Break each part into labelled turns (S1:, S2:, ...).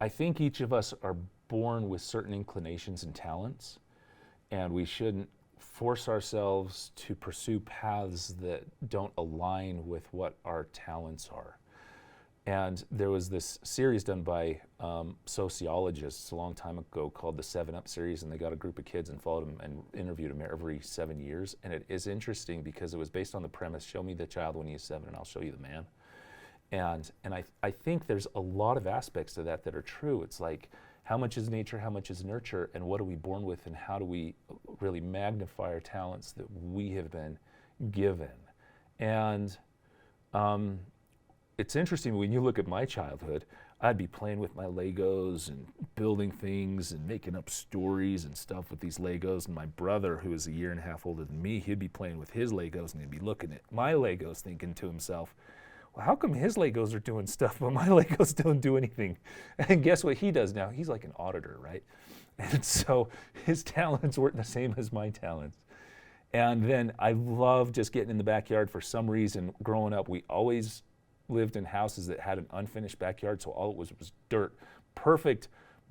S1: I think each of us are born with certain inclinations and talents, and we shouldn't force ourselves to pursue paths that don't align with what our talents are. And there was this series done by sociologists a long time ago called the 7 Up series, and they got a group of kids and followed them and interviewed them every 7 years. And it is interesting because it was based on the premise, show me the child when he is 7 and I'll show you the man. And I think there's a lot of aspects to that that are true. It's like, how much is nature, how much is nurture, and what are we born with, and how do we really magnify our talents that we have been given? And it's interesting, when you look at my childhood, I'd be playing with my Legos and building things and making up stories and stuff with these Legos. And my brother, who was a year and a half older than me, he'd be playing with his Legos and he'd be looking at my Legos thinking to himself, well, how come his Legos are doing stuff, but my Legos don't do anything? And guess what he does now? He's like an auditor, right? And so his talents weren't the same as my talents. And then I love just getting in the backyard. For some reason, growing up, we always lived in houses that had an unfinished backyard, so all it was dirt. Perfect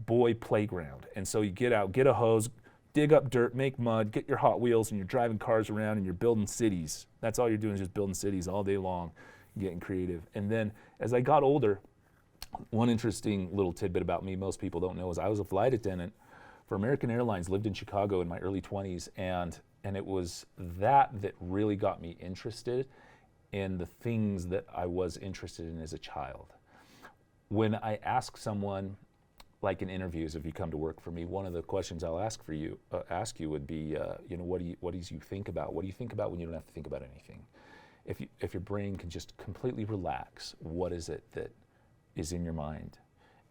S1: boy playground. And so you get out, get a hose, dig up dirt, make mud, get your Hot Wheels, and you're driving cars around and you're building cities. That's all you're doing, is just building cities all day long, getting creative. And then as I got older, one interesting little tidbit about me most people don't know is I was a flight attendant for American Airlines, lived in Chicago in my early 20s, and it was that really got me interested in the things that I was interested in as a child. When I ask someone, like in interviews, if you come to work for me, one of the questions I'll ask you would be, what do you think about? What do you think about when you don't have to think about anything? If your brain can just completely relax, what is it that is in your mind?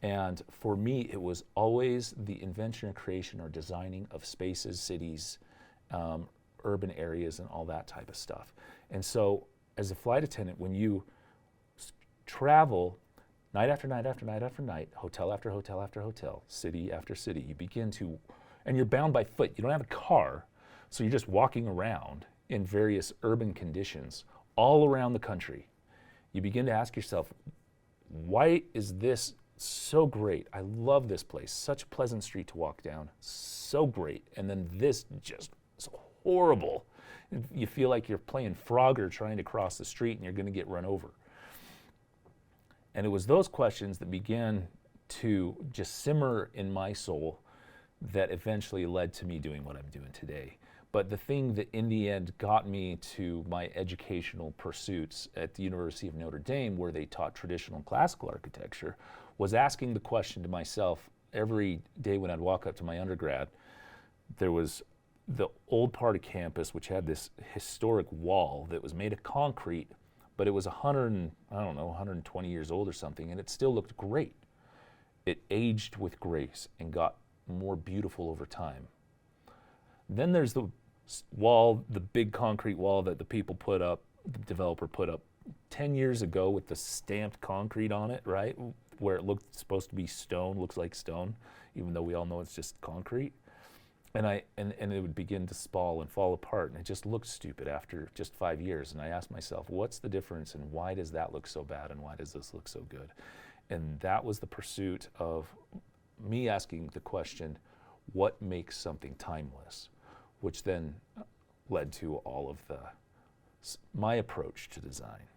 S1: And for me, it was always the invention and creation or designing of spaces, cities, urban areas, and all that type of stuff. And so as a flight attendant, when you travel night after night after night after night, hotel after hotel after hotel, city after city, you begin to, and you're bound by foot. You don't have a car, so you're just walking around in various urban conditions all around the country. You begin to ask yourself, why is this so great? I love this place. Such a pleasant street to walk down. So great. And then this just is horrible. You feel like you're playing Frogger trying to cross the street and you're going to get run over. And it was those questions that began to just simmer in my soul that eventually led to me doing what I'm doing today. But the thing that in the end got me to my educational pursuits at the University of Notre Dame, where they taught traditional and classical architecture, was asking the question to myself every day when I'd walk up to my undergrad. There was the old part of campus, which had this historic wall that was made of concrete, but it was 120 years old or something, and it still looked great. It aged with grace and got more beautiful over time. Then there's the wall, the big concrete wall that the developer put up 10 years ago with the stamped concrete on it, right? Where it looked supposed to be stone, looks like stone, even though we all know it's just concrete. And it would begin to spall and fall apart, and it just looked stupid after just 5 years. And I asked myself, what's the difference, and why does that look so bad, and why does this look so good? And that was the pursuit of me asking the question, what makes something timeless? Which then led to all of my approach to design.